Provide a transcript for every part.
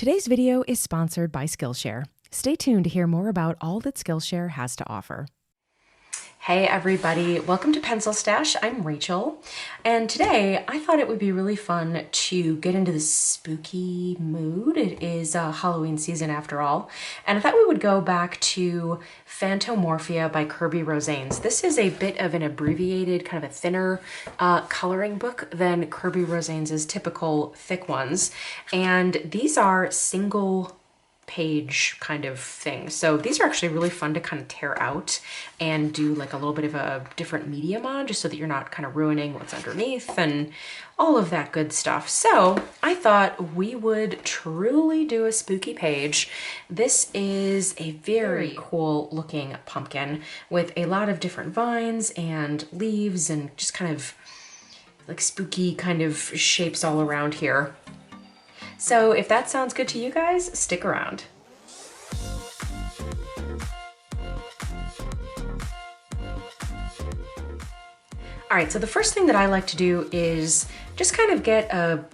Today's video is sponsored by Skillshare. Stay tuned to hear more about all that Skillshare has to offer. Hey everybody, welcome to PencilStash. I'm Rachel, and today I thought it would be really fun to get into the spooky mood. It is Halloween season after all, and I thought we would go back to Fantomorphia by Kerby Rosanes. This is a bit of an abbreviated, kind of a thinner coloring book than Kerby Rosanes' typical thick ones, and these are single page kind of thing. So these are actually really fun to kind of tear out and do like a little bit of a different medium on, just so that you're not kind of ruining what's underneath and all of that good stuff. So I thought we would truly do a spooky page. This is a very cool looking pumpkin with a lot of different vines and leaves and just kind of like spooky kind of shapes all around here. So if that sounds good to you guys, stick around. All right, so the first thing that I like to do is just kind of get a,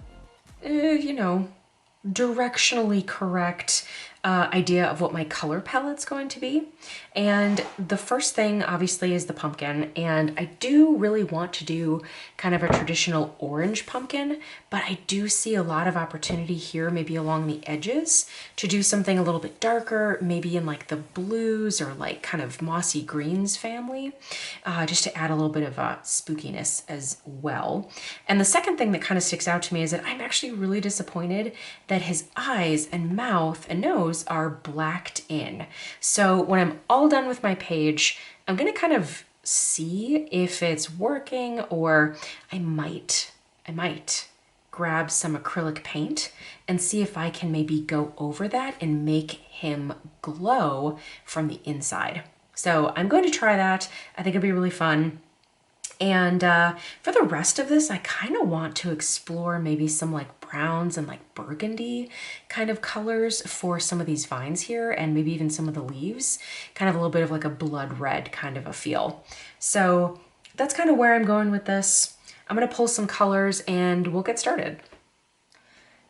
directionally correct idea of what my color palette's going to be. And the first thing obviously is the pumpkin, and I do really want to do kind of a traditional orange pumpkin, but I do see a lot of opportunity here, maybe along the edges, to do something a little bit darker, maybe in like the blues or like kind of mossy greens family, just to add a little bit of spookiness as well. And the second thing that kind of sticks out to me is that I'm actually really disappointed that his eyes and mouth and nose are blacked in. So when I'm all done with my page, I'm gonna kind of see if it's working, or I might grab some acrylic paint and see if I can maybe go over that and make him glow from the inside. So I'm going to try that. I think it'll be really fun. And for the rest of this, I kind of want to explore maybe some like browns and like burgundy kind of colors for some of these vines here, and maybe even some of the leaves, kind of a little bit of like a blood red kind of a feel. So that's kind of where I'm going with this. I'm gonna pull some colors and we'll get started.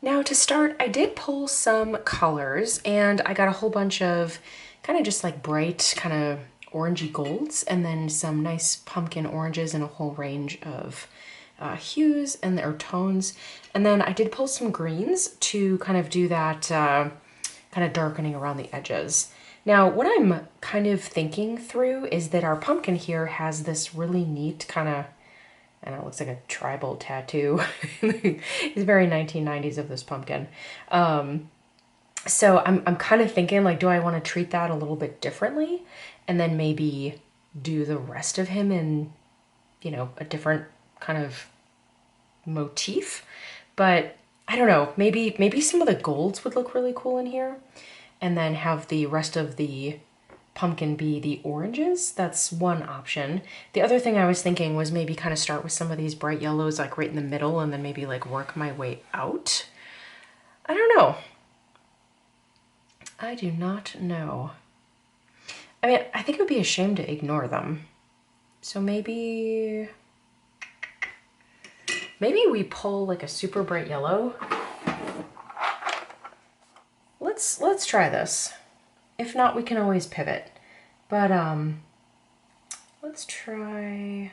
Now to start, I did pull some colors and I got a whole bunch of kind of just like bright kind of orangey golds, and then some nice pumpkin oranges in a whole range of hues and or tones. And then I did pull some greens to kind of do that kind of darkening around the edges. Now, what I'm kind of thinking through is that our pumpkin here has this really neat kind of, I don't know, it looks like a tribal tattoo. It's very 1990s of this pumpkin. So I'm kind of thinking like, do I want to treat that a little bit differently? And then maybe do the rest of him in, a different kind of motif. But I don't know, maybe some of the golds would look really cool in here. And then have the rest of the pumpkin be the oranges. That's one option. The other thing I was thinking was maybe kind of start with some of these bright yellows like right in the middle, and then maybe like work my way out. I don't know. I do not know. I mean, I think it would be a shame to ignore them. So maybe we pull like a super bright yellow. Let's try this. If not, we can always pivot. But let's try.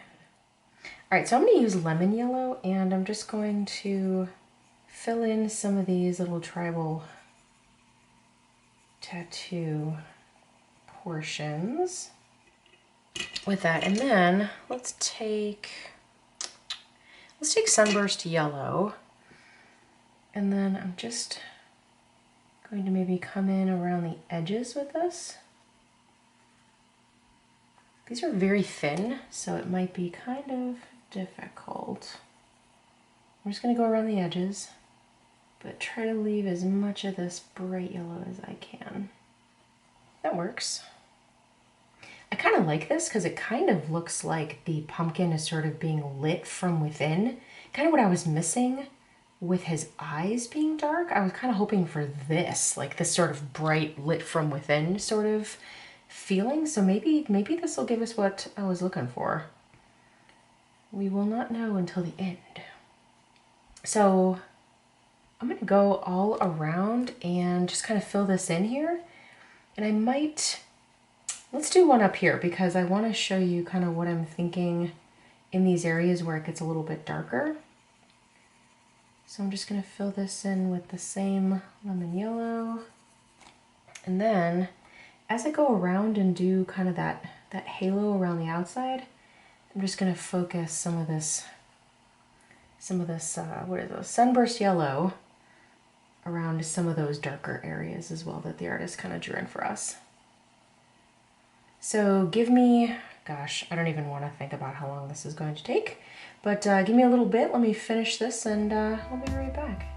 All right, so I'm going to use lemon yellow, and I'm just going to fill in some of these little tribal tattoo portions with that. And then let's take sunburst yellow, and then I'm just going to maybe come in around the edges with this. These are very thin, so it might be kind of difficult. I'm just going to go around the edges, but try to leave as much of this bright yellow as I can. That works. I kind of like this because it kind of looks like the pumpkin is sort of being lit from within. Kind of what I was missing with his eyes being dark. I was kind of hoping for this, like this sort of bright lit from within sort of feeling. So maybe this will give us what I was looking for. We will not know until the end. So I'm gonna go all around and just kind of fill this in here. And I might, let's do one up here because I want to show you kind of what I'm thinking in these areas where it gets a little bit darker. So I'm just gonna fill this in with the same lemon yellow. And then as I go around and do kind of that halo around the outside, I'm just gonna focus some of this, what is this, sunburst yellow around some of those darker areas as well that the artist kind of drew in for us. So give me, gosh, I don't even want to think about how long this is going to take, but give me a little bit, let me finish this and I'll be right back.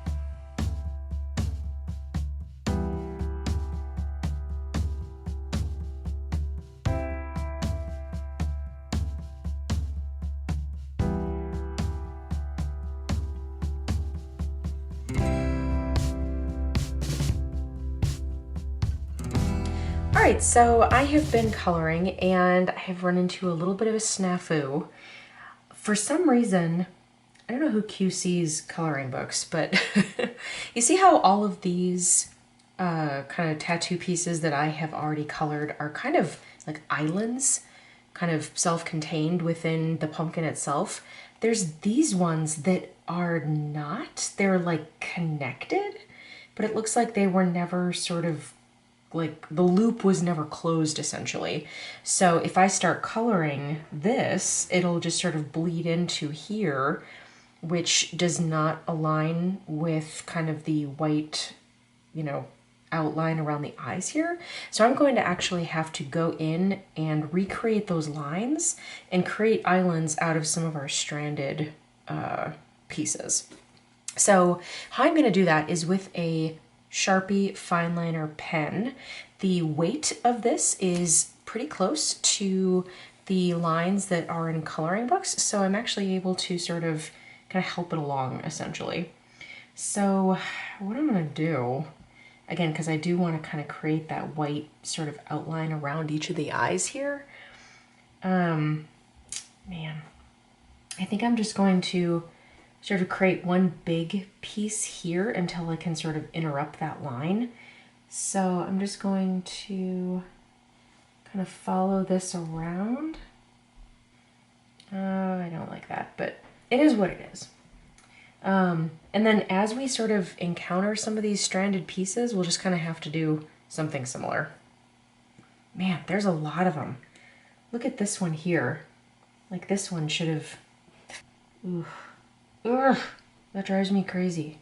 Alright, so I have been coloring and I have run into a little bit of a snafu. For some reason, I don't know who QC's coloring books, but you see how all of these kind of tattoo pieces that I have already colored are kind of like islands, kind of self-contained within the pumpkin itself. There's these ones that are not, they're like connected, but it looks like they were never sort of like the loop was never closed essentially. So if I start coloring this, it'll just sort of bleed into here, which does not align with kind of the white, you know, outline around the eyes here. So I'm going to actually have to go in and recreate those lines and create islands out of some of our stranded pieces. So how I'm going to do that is with a Sharpie fine liner pen. The weight of this is pretty close to the lines that are in coloring books, so I'm actually able to sort of kind of help it along essentially. So what I'm going to do, again, because I do want to kind of create that white sort of outline around each of the eyes here, man, I think I'm just going to sort of create one big piece here until I can sort of interrupt that line. So I'm just going to kind of follow this around. I don't like that, but it is what it is. And then as we sort of encounter some of these stranded pieces, we'll just kind of have to do something similar. Man, there's a lot of them. Look at this one here. Like this one should have... Ooh. Ugh, that drives me crazy.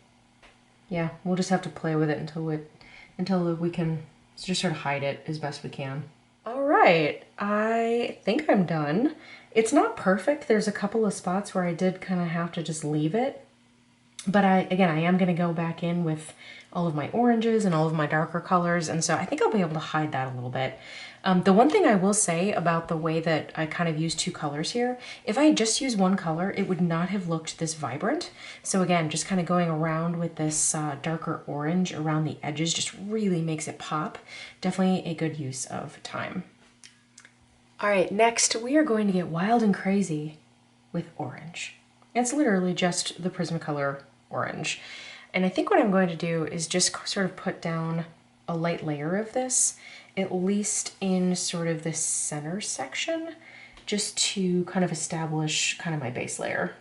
Yeah, we'll just have to play with it until we can just sort of hide it as best we can. All right, I think I'm done. It's not perfect. There's a couple of spots where I did kind of have to just leave it. But I am going to go back in with all of my oranges and all of my darker colors, and so I think I'll be able to hide that a little bit. The one thing I will say about the way that I kind of use two colors here, if I had just used one color, it would not have looked this vibrant. So again, just kind of going around with this darker orange around the edges just really makes it pop. Definitely a good use of time. All right, next we are going to get wild and crazy with orange. It's literally just the Prismacolor orange. And I think what I'm going to do is just sort of put down a light layer of this, at least in sort of this center section, just to kind of establish kind of my base layer.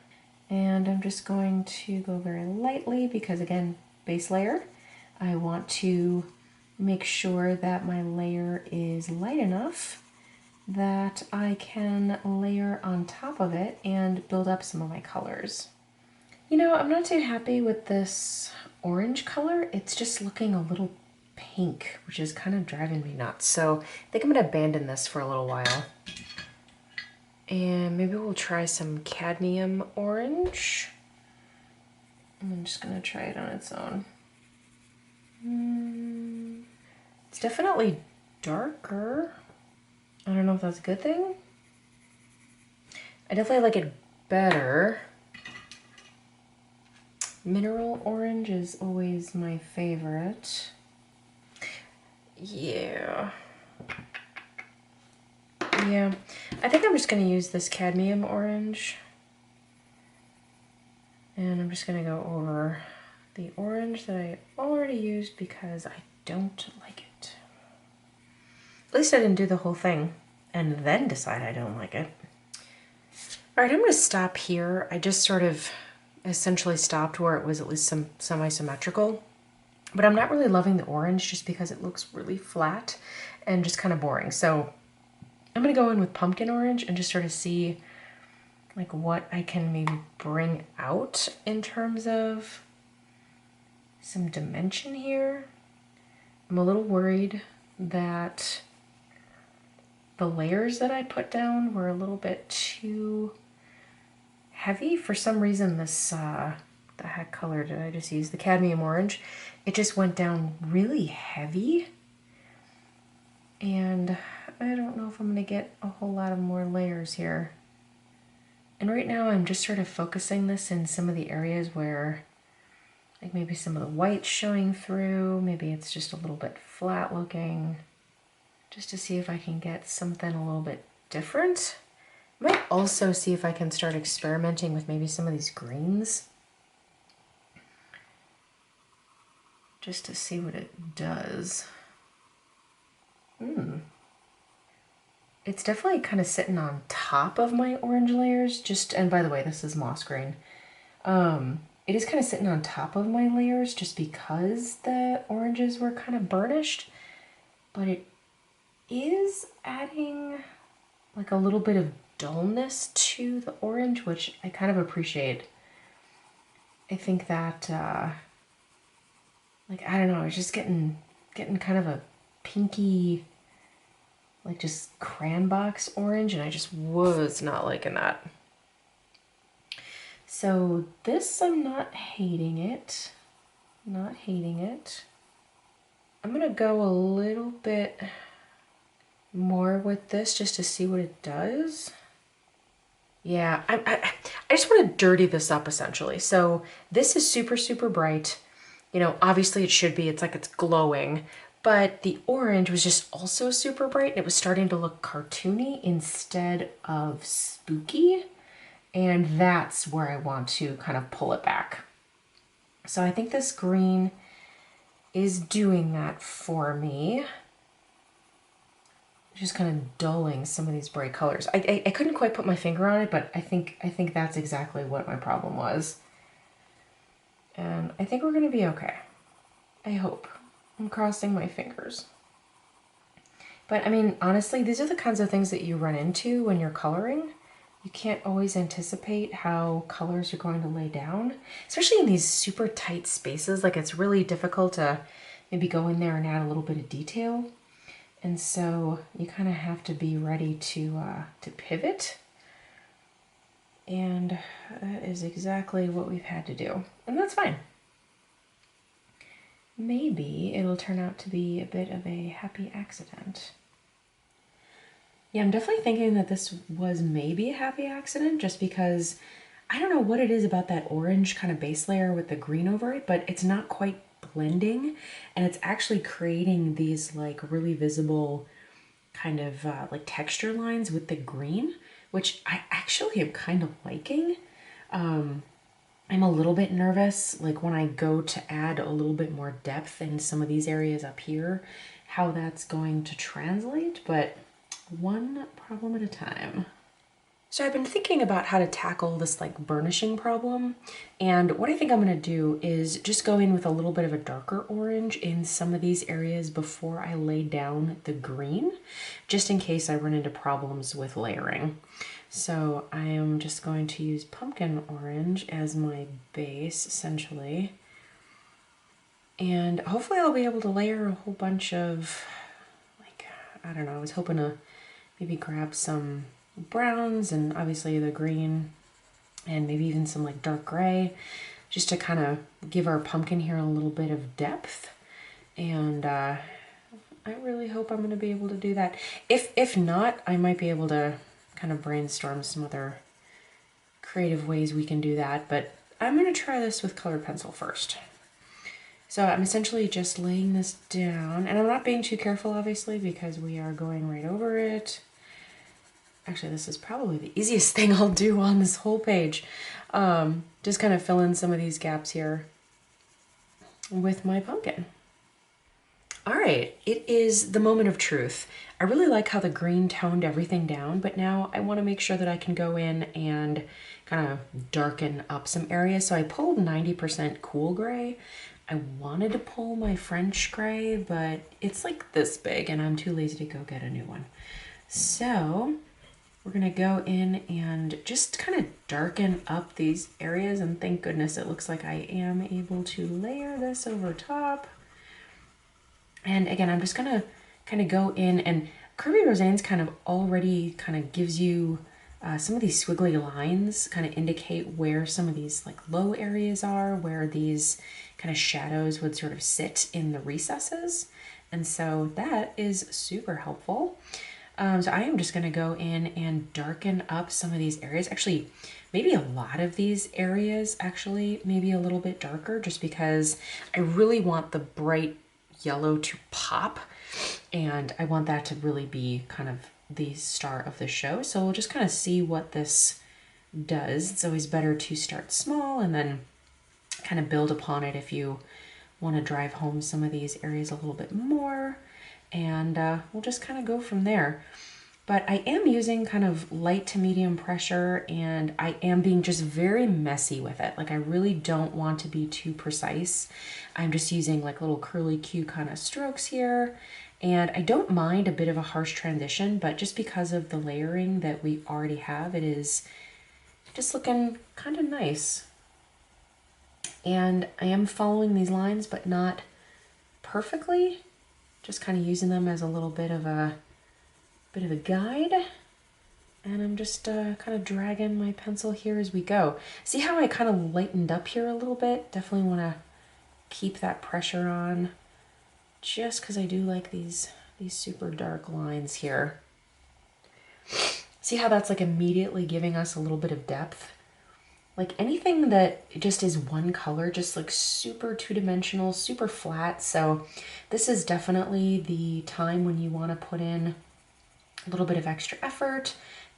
And I'm just going to go very lightly because, again, base layer. I want to make sure that my layer is light enough that I can layer on top of it and build up some of my colors. You know, I'm not too happy with this orange color. It's just looking a little pink, which is kind of driving me nuts. So I think I'm going to abandon this for a little while. And maybe we'll try some cadmium orange. I'm just going to try it on its own. It's definitely darker. I don't know if that's a good thing. I definitely like it better. Mineral orange is always my favorite. Yeah. I think I'm just going to use this cadmium orange. And I'm just going to go over the orange that I already used because I don't like it. At least I didn't do the whole thing and then decide I don't like it. All right, I'm gonna stop here. I just sort of essentially stopped where it was at least some semi-symmetrical, but I'm not really loving the orange just because it looks really flat and just kind of boring. So I'm gonna go in with pumpkin orange and just sort of see like what I can maybe bring out in terms of some dimension here. I'm a little worried that the layers that I put down were a little bit too heavy. For some reason this, the heck color did I just use? The cadmium orange. It just went down really heavy. And I don't know if I'm gonna get a whole lot of more layers here. And right now I'm just sort of focusing this in some of the areas where like maybe some of the white's showing through, maybe it's just a little bit flat looking, just to see if I can get something a little bit different. Might also see if I can start experimenting with maybe some of these greens, just to see what it does. It's definitely kind of sitting on top of my orange layers, and by the way, this is moss green. It is kind of sitting on top of my layers just because the oranges were kind of burnished, but it is adding like a little bit of dullness to the orange, which I kind of appreciate. I think that, like, I don't know, it's just getting kind of a pinky, like just crayon box orange, and I just was not liking that. So this, I'm not hating it. Not hating it. I'm gonna go a little bit more with this just to see what it does. Yeah, I just want to dirty this up essentially. So this is super, super bright. You know, obviously it should be, it's like it's glowing, but the orange was just also super bright. And it was starting to look cartoony instead of spooky. And that's where I want to kind of pull it back. So I think this green is doing that for me. Just kind of dulling some of these bright colors. I couldn't quite put my finger on it, but I think that's exactly what my problem was. And I think we're gonna be okay. I hope. I'm crossing my fingers. But I mean, honestly, these are the kinds of things that you run into when you're coloring. You can't always anticipate how colors are going to lay down, especially in these super tight spaces. Like, it's really difficult to maybe go in there and add a little bit of detail. And so you kind of have to be ready to pivot. And that is exactly what we've had to do. And that's fine. Maybe it'll turn out to be a bit of a happy accident. Yeah, I'm definitely thinking that this was maybe a happy accident just because I don't know what it is about that orange kind of base layer with the green over it, but it's not quite blending, and it's actually creating these like really visible kind of like texture lines with the green, which I actually am kind of liking. I'm a little bit nervous, like when I go to add a little bit more depth in some of these areas up here, how that's going to translate, but one problem at a time. So I've been thinking about how to tackle this like burnishing problem, and what I think I'm going to do is just go in with a little bit of a darker orange in some of these areas before I lay down the green, just in case I run into problems with layering. So I am just going to use pumpkin orange as my base essentially, and hopefully I'll be able to layer a whole bunch of, like, I don't know, I was hoping to maybe grab some browns and obviously the green and maybe even some like dark gray, just to kind of give our pumpkin here a little bit of depth. And I really hope I'm going to be able to do that. If not, I might be able to kind of brainstorm some other creative ways we can do that, but I'm going to try this with colored pencil first. So I'm essentially just laying this down, and I'm not being too careful obviously because we are going right over it. Actually, this is probably the easiest thing I'll do on this whole page. Just kind of fill in some of these gaps here. with my pumpkin. All right, it is the moment of truth. I really like how the green toned everything down, but now I want to make sure that I can go in and kind of darken up some areas. So I pulled 90% cool gray. I wanted to pull my French gray, but it's like this big and I'm too lazy to go get a new one. So we're gonna go in and just kind of darken up these areas, and thank goodness it looks like I am able to layer this over top. And again, I'm just gonna kind of go in, and Kerby Rosanes kind of already kind of gives you some of these squiggly lines kind of indicate where some of these like low areas are, where these kind of shadows would sort of sit in the recesses. And so that is super helpful. So I am just going to go in and darken up some of these areas. Actually, maybe a lot of these areas, actually, maybe a little bit darker, just because I really want the bright yellow to pop. And I want that to really be kind of the star of the show. So we'll just kind of see what this does. It's always better to start small and then kind of build upon it if you want to drive home some of these areas a little bit more. And we'll just kind of go from there. But I am using kind of light to medium pressure, and I am being just very messy with it. Like I really don't want to be too precise. I'm just using like little curly Q kind of strokes here. And I don't mind a bit of a harsh transition, but just because of the layering that we already have, it is just looking kind of nice. And I am following these lines, but not perfectly. Just kind of using them as a little bit of a guide. And I'm just kind of dragging my pencil here as we go. See how I kind of lightened up here a little bit? Definitely want to keep that pressure on, just because I do like these super dark lines here. See how that's like immediately giving us a little bit of depth? Like anything that just is one color just looks super two-dimensional, super flat. So this is definitely the time when you want to put in a little bit of extra effort,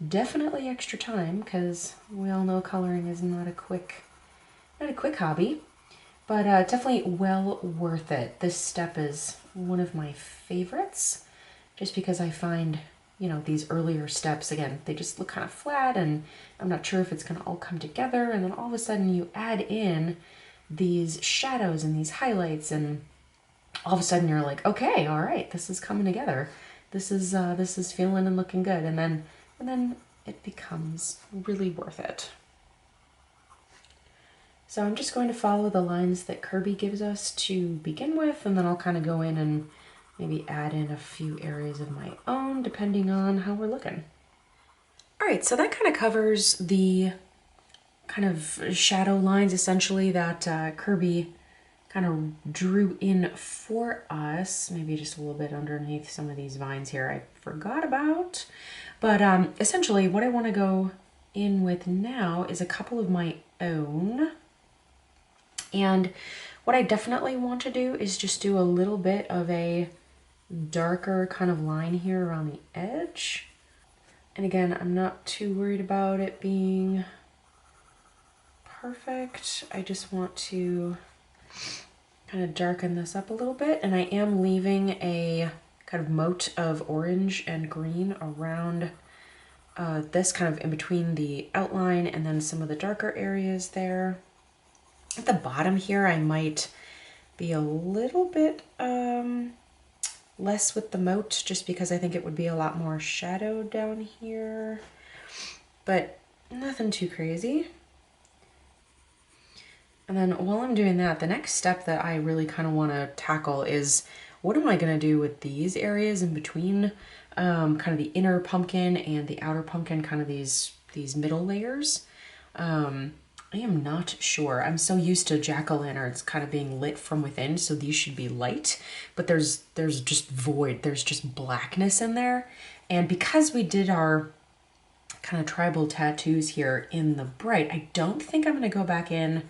definitely extra time, because we all know coloring is not a quick hobby, but definitely well worth it. This step is one of my favorites, just because I find, you know, these earlier steps, again, they just look kind of flat and I'm not sure if it's going to all come together. And then all of a sudden you add in these shadows and these highlights, and all of a sudden you're like, okay, all right, this is coming together. This is feeling and looking good. And then it becomes really worth it. So I'm just going to follow the lines that Kerby gives us to begin with, and then I'll kind of go in and maybe add in a few areas of my own, depending on how we're looking. All right, so that kind of covers the kind of shadow lines, essentially, that Kerby kind of drew in for us. Maybe just a little bit underneath some of these vines here I forgot about. But essentially, what I want to go in with now is a couple of my own. And what I definitely want to do is just do a little bit of a darker kind of line here around the edge. And again, I'm not too worried about it being perfect. I just want to kind of darken this up a little bit. And I am leaving a kind of moat of orange and green around this, kind of in between the outline and then some of the darker areas there. At the bottom here, I might be a little bit less with the moat, just because I think it would be a lot more shadow down here, but nothing too crazy. And then while I'm doing that, the next step that I really kind of want to tackle is, what am I going to do with these areas in between kind of the inner pumpkin and the outer pumpkin, kind of these middle layers? I am not sure. I'm so used to jack-o'-lanterns kind of being lit from within, so these should be light, but there's just void. There's just blackness in there. And because we did our kind of tribal tattoos here in the bright, I don't think I'm going to go back in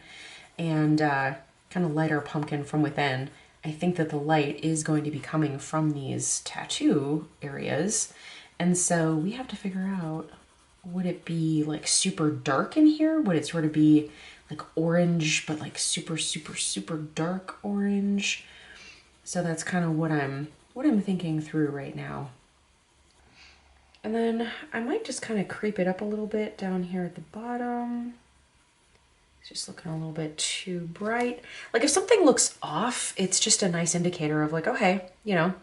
and kind of light our pumpkin from within. I think that the light is going to be coming from these tattoo areas. And so we have to figure out, would it be like super dark in here? Would it sort of be like orange, but like super, super, super dark orange. So that's kind of what I'm thinking through right now. And then I might just kind of creep it up a little bit down here at the bottom. It's just looking a little bit too bright. Like if something looks off, it's just a nice indicator of like, okay, you know,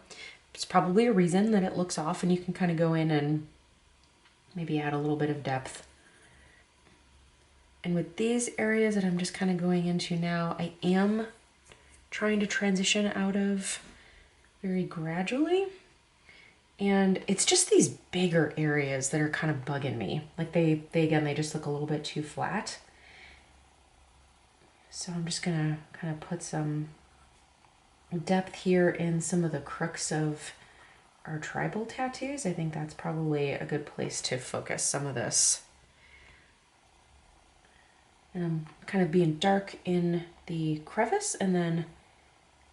it's probably a reason that it looks off, and you can kind of go in and maybe add a little bit of depth. And with these areas that I'm just kind of going into now, I am trying to transition out of very gradually. And it's just these bigger areas that are kind of bugging me. Like they just look a little bit too flat. So I'm just gonna kind of put some depth here in some of the crooks of our tribal tattoos. I think that's probably a good place to focus some of this. And I'm kind of being dark in the crevice and then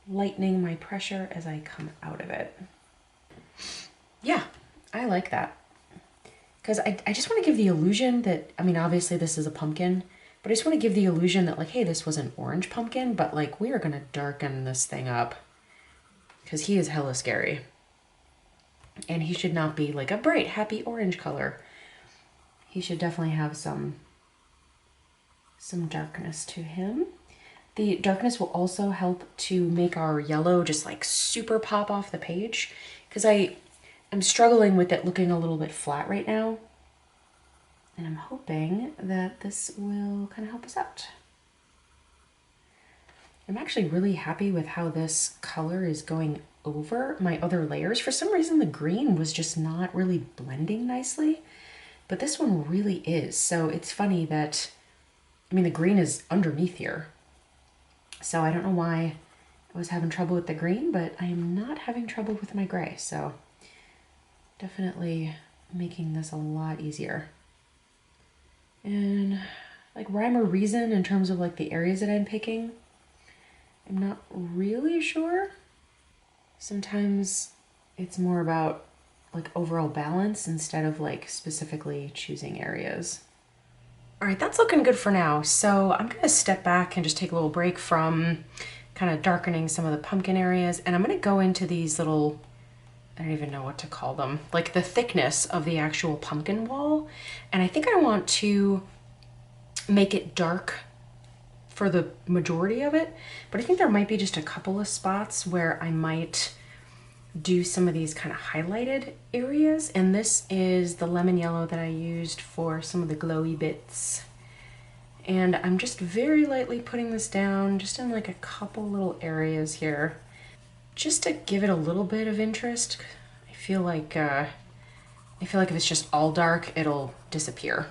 lightening my pressure as I come out of it. Yeah, I like that. Because I just want to give the illusion that, I mean, obviously this is a pumpkin, but I just want to give the illusion that like, hey, this was an orange pumpkin, but like we are going to darken this thing up because he is hella scary. And he should not be like a bright, happy orange color. He should definitely have some darkness to him. The darkness will also help to make our yellow just like super pop off the page, because I'm struggling with it looking a little bit flat right now. And I'm hoping that this will kind of help us out. I'm actually really happy with how this color is going over my other layers. For some reason, the green was just not really blending nicely, but this one really is. So it's funny that, I mean, the green is underneath here. So I don't know why I was having trouble with the green, but I am not having trouble with my gray. So definitely making this a lot easier. And like rhyme or reason in terms of like the areas that I'm picking, I'm not really sure. Sometimes it's more about like overall balance instead of like specifically choosing areas. All right, that's looking good for now. So I'm gonna step back and just take a little break from kind of darkening some of the pumpkin areas, and I'm gonna go into these little, I don't even know what to call them, like the thickness of the actual pumpkin wall. And I think I want to make it dark for the majority of it, but I think there might be just a couple of spots where I might do some of these kind of highlighted areas. And this is the lemon yellow that I used for some of the glowy bits. And I'm just very lightly putting this down just in like a couple little areas here, just to give it a little bit of interest. I feel like if it's just all dark, it'll disappear.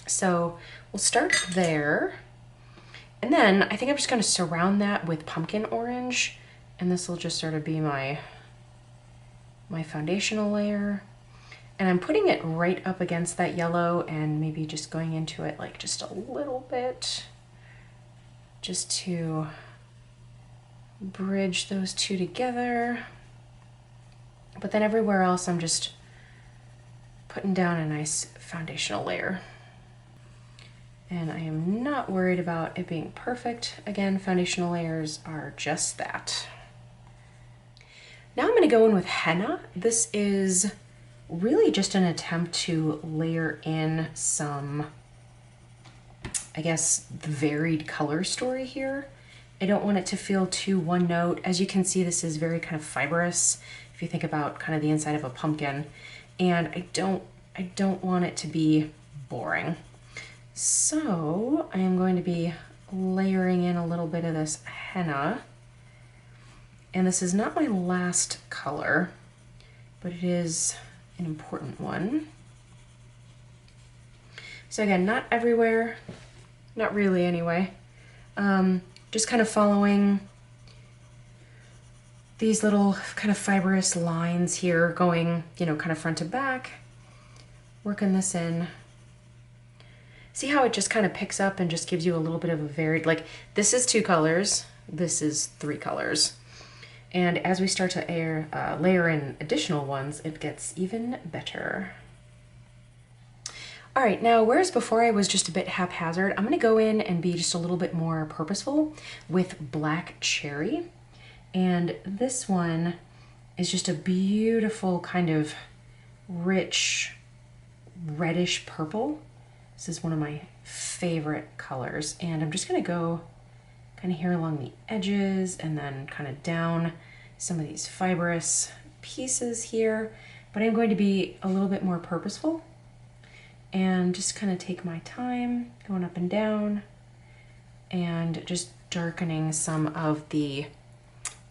So we'll start there. And then I think I'm just gonna surround that with pumpkin orange, and this will just sort of be my foundational layer. And I'm putting it right up against that yellow and maybe just going into it like just a little bit, just to bridge those two together. But then everywhere else, I'm just putting down a nice foundational layer. And I am not worried about it being perfect. Again, foundational layers are just that. Now I'm gonna go in with henna. This is really just an attempt to layer in some, I guess, the varied color story here. I don't want it to feel too one note. As you can see, this is very kind of fibrous, if you think about kind of the inside of a pumpkin. And I don't want it to be boring. So I am going to be layering in a little bit of this henna. And this is not my last color, but it is an important one. So again, not everywhere, not really anyway. Just kind of following these little kind of fibrous lines here, going, you know, kind of front to back, working this in. See how it just kind of picks up and just gives you a little bit of a varied, like this is 2 colors, this is 3 colors. And as we start to layer in additional ones, it gets even better. All right, now whereas before I was just a bit haphazard, I'm gonna go in and be just a little bit more purposeful with Black Cherry. And this one is just a beautiful kind of rich reddish purple. This is one of my favorite colors. And I'm just gonna go kind of here along the edges and then kind of down some of these fibrous pieces here. But I'm going to be a little bit more purposeful and just kind of take my time going up and down and just darkening some of the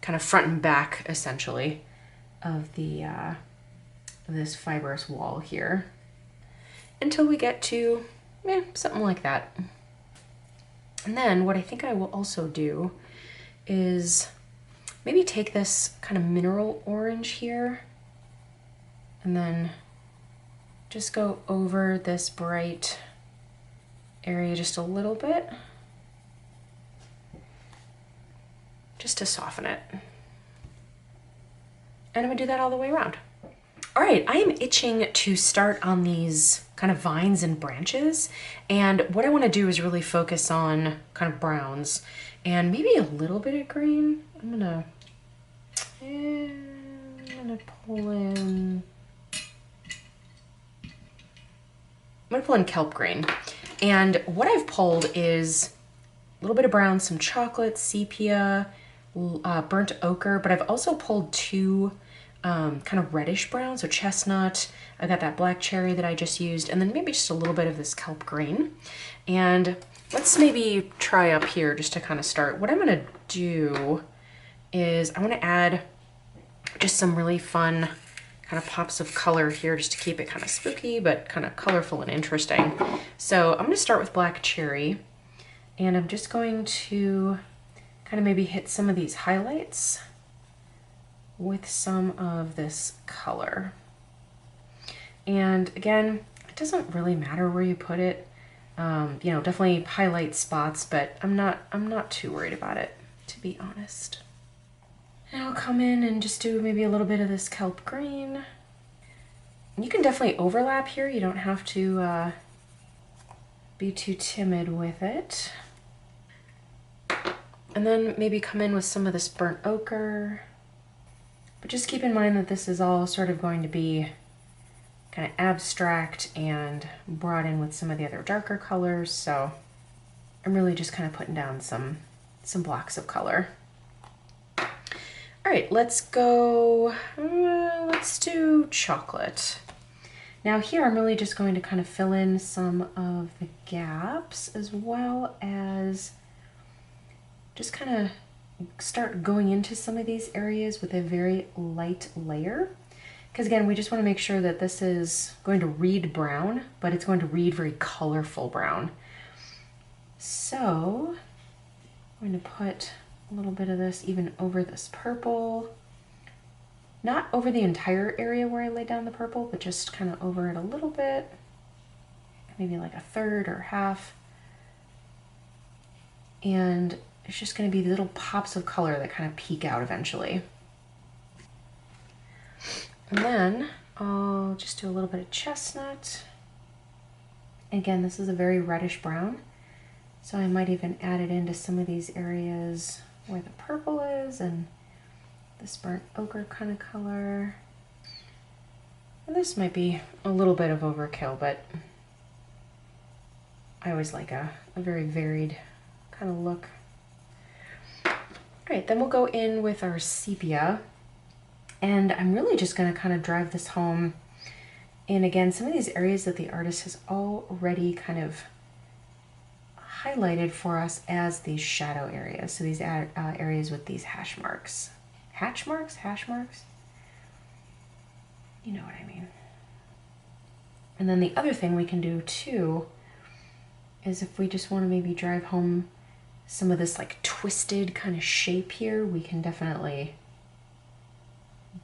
kind of front and back essentially of the this fibrous wall here until we get to something like that. And then what I think I will also do is maybe take this kind of mineral orange here and then just go over this bright area just a little bit, just to soften it. And I'm gonna do that all the way around. All right, I am itching to start on these kind of vines and branches. And what I wanna do is really focus on kind of browns and maybe a little bit of green. I'm gonna pull in, kelp green. And what I've pulled is a little bit of brown, some chocolate, sepia, burnt ochre, but I've also pulled two kind of reddish brown, so chestnut. I got that black cherry that I just used, and then maybe just a little bit of this kelp green. And let's maybe try up here just to kind of start. What I'm gonna do is I wanna add just some really fun kind of pops of color here just to keep it kind of spooky, but kind of colorful and interesting. So I'm gonna start with black cherry, and I'm just going to kind of maybe hit some of these highlights with some of this color. And again, it doesn't really matter where you put it. You know, definitely highlight spots, but I'm not too worried about it, to be honest. And I'll come in and just do maybe a little bit of this kelp green. You can definitely overlap here. You don't have to be too timid with it. And then maybe come in with some of this burnt ochre. But just keep in mind that this is all sort of going to be kind of abstract and brought in with some of the other darker colors. So I'm really just kind of putting down some blocks of color. All right, let's go, let's do chocolate. Now here I'm really just going to kind of fill in some of the gaps as well as just kind of start going into some of these areas with a very light layer. Because again, we just want to make sure that this is going to read brown, but it's going to read very colorful brown. So I'm going to put a little bit of this even over this purple. Not over the entire area where I laid down the purple, but just kind of over it a little bit. Maybe like a third or half. And it's just going to be little pops of color that kind of peek out eventually. And then I'll just do a little bit of chestnut. Again, this is a very reddish brown, so I might even add it into some of these areas where the purple is and this burnt ochre kind of color. And this might be a little bit of overkill, but I always like a very varied kind of look. All right, then we'll go in with our sepia. And I'm really just gonna kind of drive this home in, again, some of these areas that the artist has already kind of highlighted for us as these shadow areas. So these areas with these hash marks. Hatch marks? Hash marks? You know what I mean. And then the other thing we can do too is if we just want to maybe drive home some of this like twisted kind of shape here, we can definitely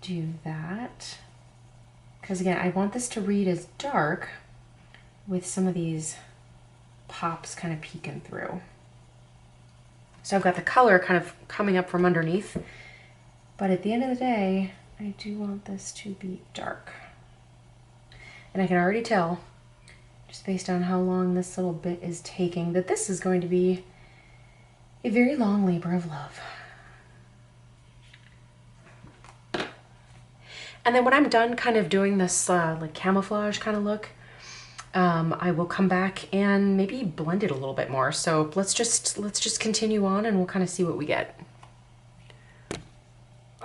do that. Because again, I want this to read as dark with some of these pops kind of peeking through. So I've got the color kind of coming up from underneath, but at the end of the day, I do want this to be dark. And I can already tell just based on how long this little bit is taking, that this is going to be a very long labor of love. And then when I'm done kind of doing this like camouflage kind of look, I will come back and maybe blend it a little bit more. So let's just continue on and we'll kind of see what we get.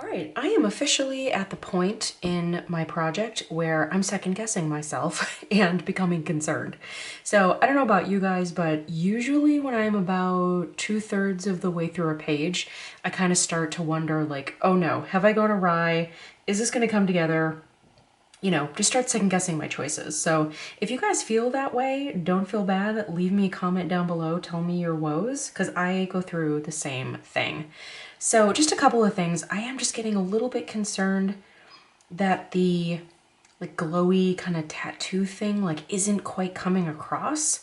All right, I am officially at the point in my project where I'm second guessing myself and becoming concerned. So I don't know about you guys, but usually when I'm about 2/3 of the way through a page, I kind of start to wonder like, oh no, have I gone awry? Is this gonna come together? You know, just start second guessing my choices. So if you guys feel that way, don't feel bad. Leave me a comment down below. Tell me your woes, because I go through the same thing. So just a couple of things. I am just getting a little bit concerned that the like glowy kind of tattoo thing like isn't quite coming across.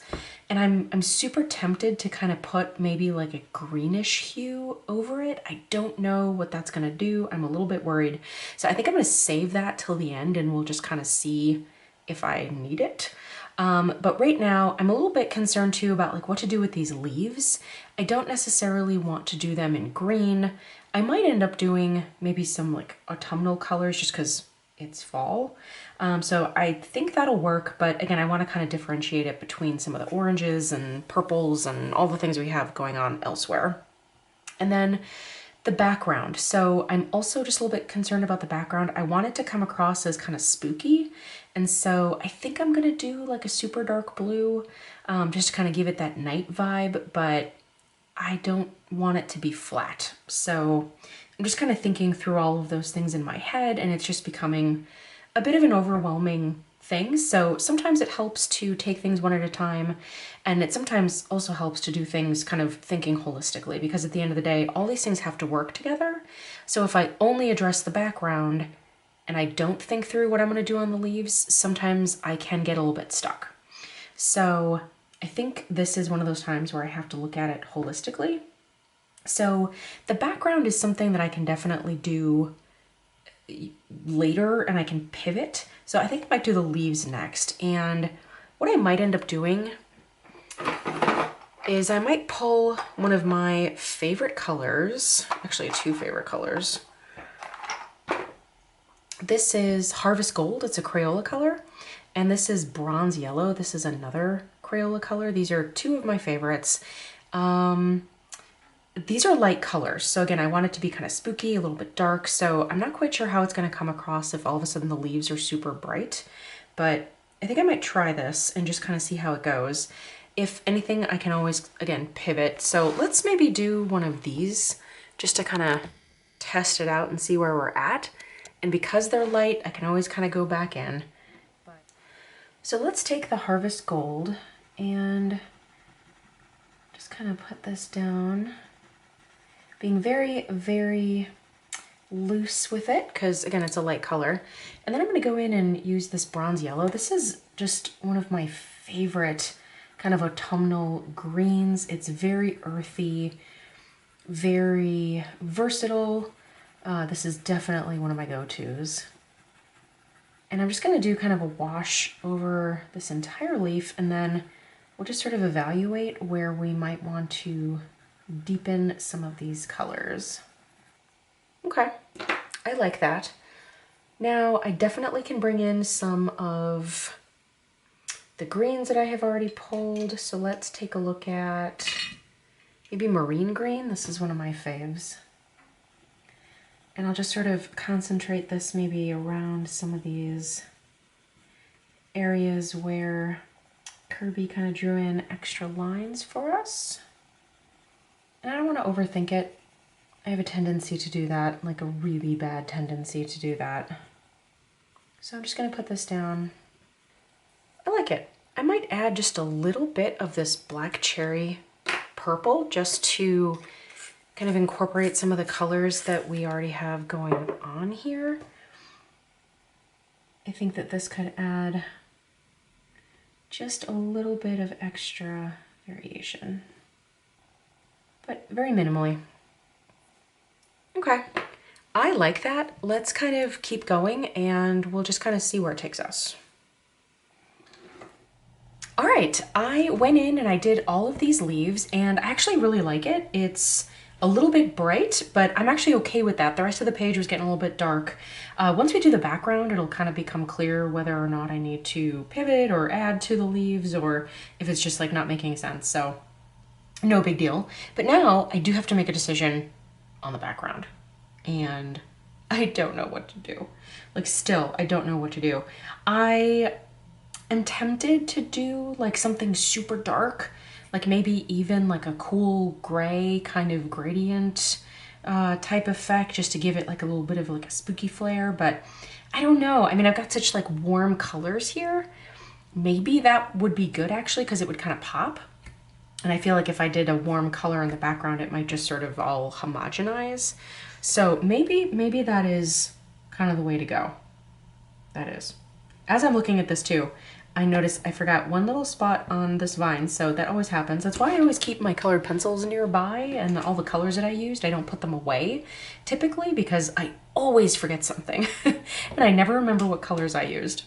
And I'm super tempted to kind of put maybe like a greenish hue over it. I don't know what that's gonna do. I'm a little bit worried. So I think I'm gonna save that till the end and we'll just kind of see if I need it. But right now I'm a little bit concerned too about like what to do with these leaves. I don't necessarily want to do them in green. I might end up doing maybe some like autumnal colors just because it's fall. So I think that'll work, but again, I want to kind of differentiate it between some of the oranges and purples and all the things we have going on elsewhere. And then the background. So I'm also just a little bit concerned about the background. I want it to come across as kind of spooky. And so I think I'm gonna do like a super dark blue, just to kind of give it that night vibe, but I don't want it to be flat. So I'm just kind of thinking through all of those things in my head and it's just becoming a bit of an overwhelming thing. So sometimes it helps to take things one at a time, and it sometimes also helps to do things kind of thinking holistically, because at the end of the day, all these things have to work together. So if I only address the background and I don't think through what I'm going to do on the leaves, sometimes I can get a little bit stuck. So I think this is one of those times where I have to look at it holistically. So the background is something that I can definitely do later and I can pivot. So I think I might do the leaves next. And what I might end up doing is I might pull one of my favorite colors, actually two favorite colors. This is Harvest Gold, it's a Crayola color, and this is Bronze Yellow. This is another Crayola color. These are two of my favorites. These are light colors. So again, I want it to be kind of spooky, a little bit dark. So I'm not quite sure how it's going to come across if all of a sudden the leaves are super bright, but I think I might try this and just kind of see how it goes. If anything, I can always, again, pivot. So let's maybe do one of these just to kind of test it out and see where we're at. And because they're light, I can always kind of go back in. So let's take the Harvest Gold and just kind of put this down. Being very, very loose with it, because again, it's a light color. And then I'm going to go in and use this Bronze Yellow. This is just one of my favorite kind of autumnal greens. It's very earthy, very versatile. This is definitely one of my go-tos. And I'm just going to do kind of a wash over this entire leaf, and then we'll just sort of evaluate where we might want to deepen some of these colors. Okay, I like that. Now I definitely can bring in some of the greens that I have already pulled. So let's take a look at maybe marine green. This is one of my faves. And I'll just sort of concentrate this maybe around some of these areas where Kerby kind of drew in extra lines for us. And I don't want to overthink it. I have a tendency to do that, like a really bad tendency to do that. So I'm just going to put this down. I like it. I might add just a little bit of this black cherry purple just to kind of incorporate some of the colors that we already have going on here. I think that this could add just a little bit of extra variation, but very minimally. Okay, I like that. Let's kind of keep going and we'll just kind of see where it takes us. All right, I went in and I did all of these leaves and I actually really like it. It's a little bit bright, but I'm actually okay with that. The rest of the page was getting a little bit dark. Once we do the background, it'll kind of become clear whether or not I need to pivot or add to the leaves or if it's just like not making sense. So no big deal. But now I do have to make a decision on the background and I don't know what to do. Like still, I don't know what to do. I'm tempted to do like something super dark, like maybe even like a cool gray kind of gradient type effect just to give it like a little bit of like a spooky flair, but I don't know. I mean, I've got such like warm colors here. Maybe that would be good actually because it would kind of pop. And I feel like if I did a warm color in the background, it might just sort of all homogenize. So maybe that is kind of the way to go. That is. As I'm looking at this too, I noticed I forgot one little spot on this vine, so that always happens. That's why I always keep my colored pencils nearby and all the colors that I used. I don't put them away typically because I always forget something and I never remember what colors I used.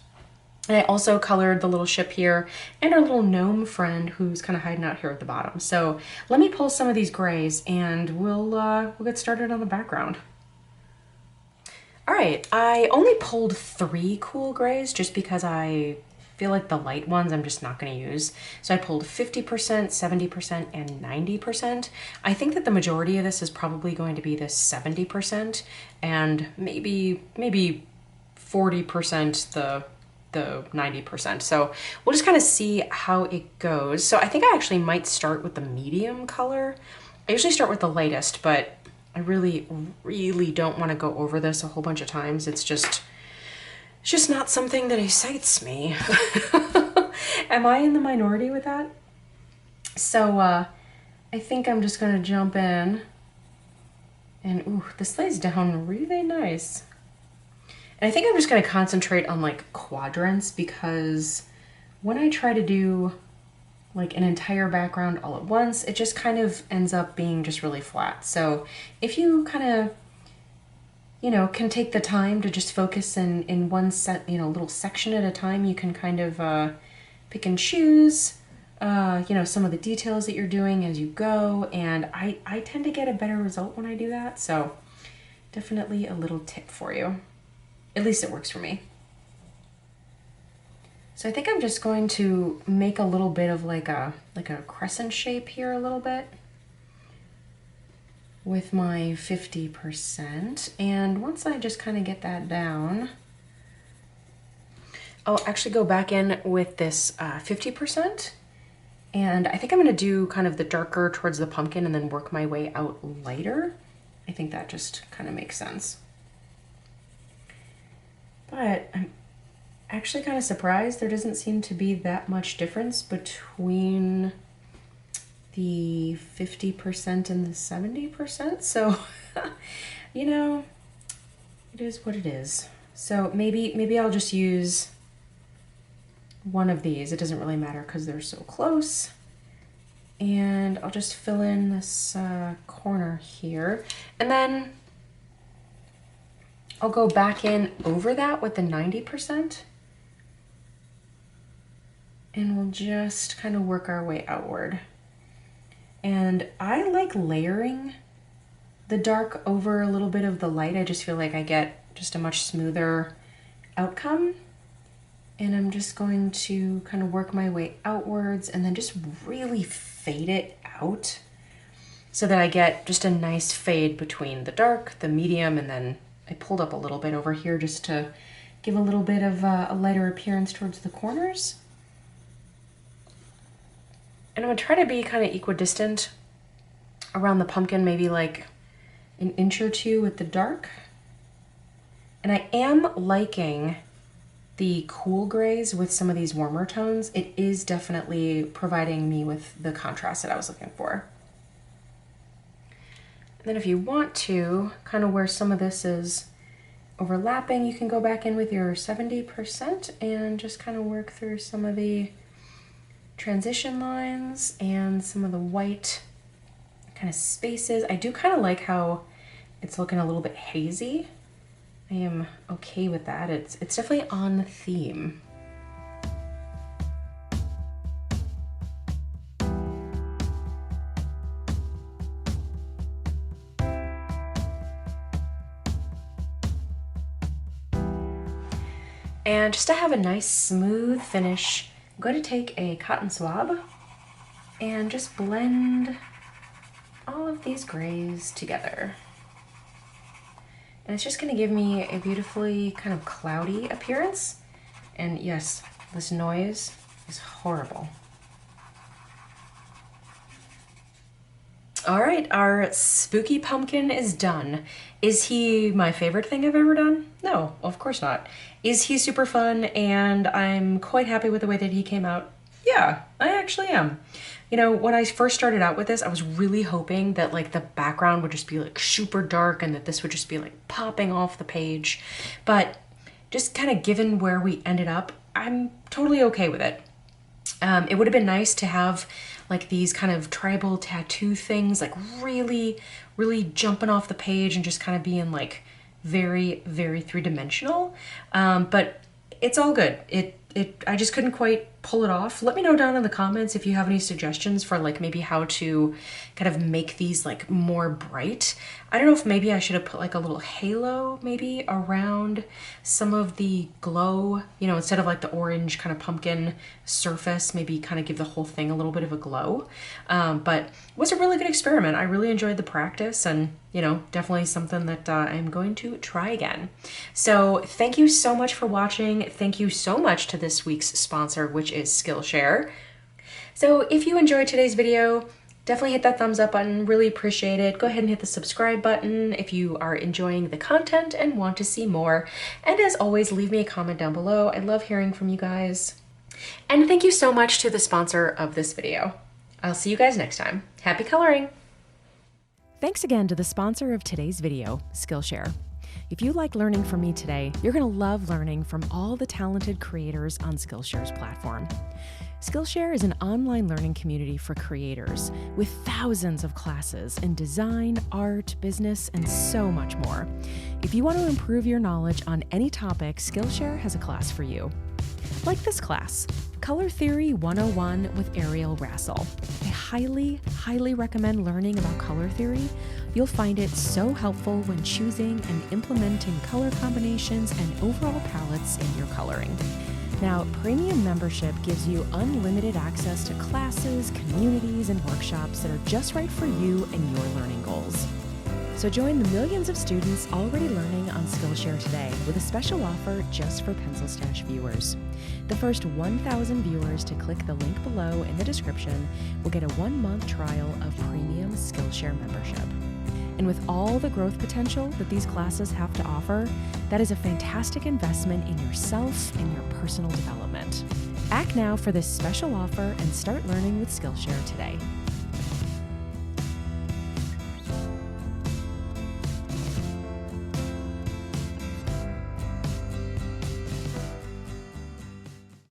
And I also colored the little ship here and our little gnome friend who's kind of hiding out here at the bottom. So let me pull some of these grays and we'll get started on the background. All right, I only pulled 3 cool grays just because I feel like the light ones I'm just not going to use. So I pulled 50%, 70%, and 90%. I think that the majority of this is probably going to be this 70% and maybe 40% the 90%. So we'll just kind of see how it goes. So I think I actually might start with the medium color. I usually start with the lightest, but I really don't want to go over this a whole bunch of times. It's just not something that excites me. Am I in the minority with that? So I think I'm just gonna jump in and ooh, this lays down really nice. And I think I'm just gonna concentrate on like quadrants because when I try to do like an entire background all at once, it just kind of ends up being just really flat. So if you kind of, you know, can take the time to just focus in one set, you know, little section at a time, you can kind of pick and choose, you know, some of the details that you're doing as you go. And I tend to get a better result when I do that. So definitely a little tip for you. At least it works for me. So I think I'm just going to make a little bit of like a crescent shape here a little bit with my 50%. And once I just kind of get that down, I'll actually go back in with this 50%. And I think I'm going to do kind of the darker towards the pumpkin and then work my way out lighter. I think that just kind of makes sense. But I'm actually kind of surprised there doesn't seem to be that much difference between the 50% and the 70%. So, you know, it is what it is. So maybe I'll just use one of these. It doesn't really matter because they're so close. And I'll just fill in this corner here. And then I'll go back in over that with the 90%. And we'll just kind of work our way outward. And I like layering the dark over a little bit of the light. I just feel like I get just a much smoother outcome. And I'm just going to kind of work my way outwards and then just really fade it out so that I get just a nice fade between the dark, the medium, and then I pulled up a little bit over here just to give a little bit of a lighter appearance towards the corners. And I'm gonna try to be kind of equidistant around the pumpkin, maybe like an inch or two with the dark. And I am liking the cool grays with some of these warmer tones. It is definitely providing me with the contrast that I was looking for. And then if you want to, kind of where some of this is overlapping, you can go back in with your 70% and just kind of work through some of the transition lines and some of the white kind of spaces. I do kind of like how it's looking a little bit hazy. I am okay with that. It's definitely on theme. And just to have a nice smooth finish, I'm going to take a cotton swab and just blend all of these grays together. And it's just going to give me a beautifully kind of cloudy appearance. And yes, this noise is horrible. All right, our spooky pumpkin is done. Is he my favorite thing I've ever done? No, of course not. Is he super fun and I'm quite happy with the way that he came out? Yeah, I actually am. You know, when I first started out with this, I was really hoping that like the background would just be like super dark and that this would just be like popping off the page. But just kind of given where we ended up, I'm totally okay with it. It would have been nice to have like these kind of tribal tattoo things, like really, really jumping off the page and just kind of being like very, very three-dimensional. But it's all good. I just couldn't quite pull it off. Let me know down in the comments if you have any suggestions for like maybe how to kind of make these like more bright. I don't know if maybe I should have put like a little halo maybe around some of the glow, you know, instead of like the orange kind of pumpkin surface, maybe kind of give the whole thing a little bit of a glow. But it was a really good experiment. I really enjoyed the practice and, you know, definitely something that I'm going to try again. So thank you so much for watching. Thank you so much to this week's sponsor, which is Skillshare. So if you enjoyed today's video, definitely hit that thumbs up button, really appreciate it. Go ahead and hit the subscribe button if you are enjoying the content and want to see more. And as always, leave me a comment down below. I love hearing from you guys. And thank you so much to the sponsor of this video. I'll see you guys next time. Happy coloring! Thanks again to the sponsor of today's video, Skillshare. If you like learning from me today, you're going to love learning from all the talented creators on Skillshare's platform. Skillshare is an online learning community for creators with thousands of classes in design, art, business, and so much more. If you want to improve your knowledge on any topic, Skillshare has a class for you. Like this class, Color Theory 101 with Ariel Rassel. I highly, highly recommend learning about color theory. You'll find it so helpful when choosing and implementing color combinations and overall palettes in your coloring. Now, premium membership gives you unlimited access to classes, communities, and workshops that are just right for you and your learning goals. So join the millions of students already learning on Skillshare today with a special offer just for PencilStash viewers. The first 1,000 viewers to click the link below in the description will get a 1-month trial of premium Skillshare membership. And with all the growth potential that these classes have to offer, that is a fantastic investment in yourself and your personal development. Act now for this special offer and start learning with Skillshare today.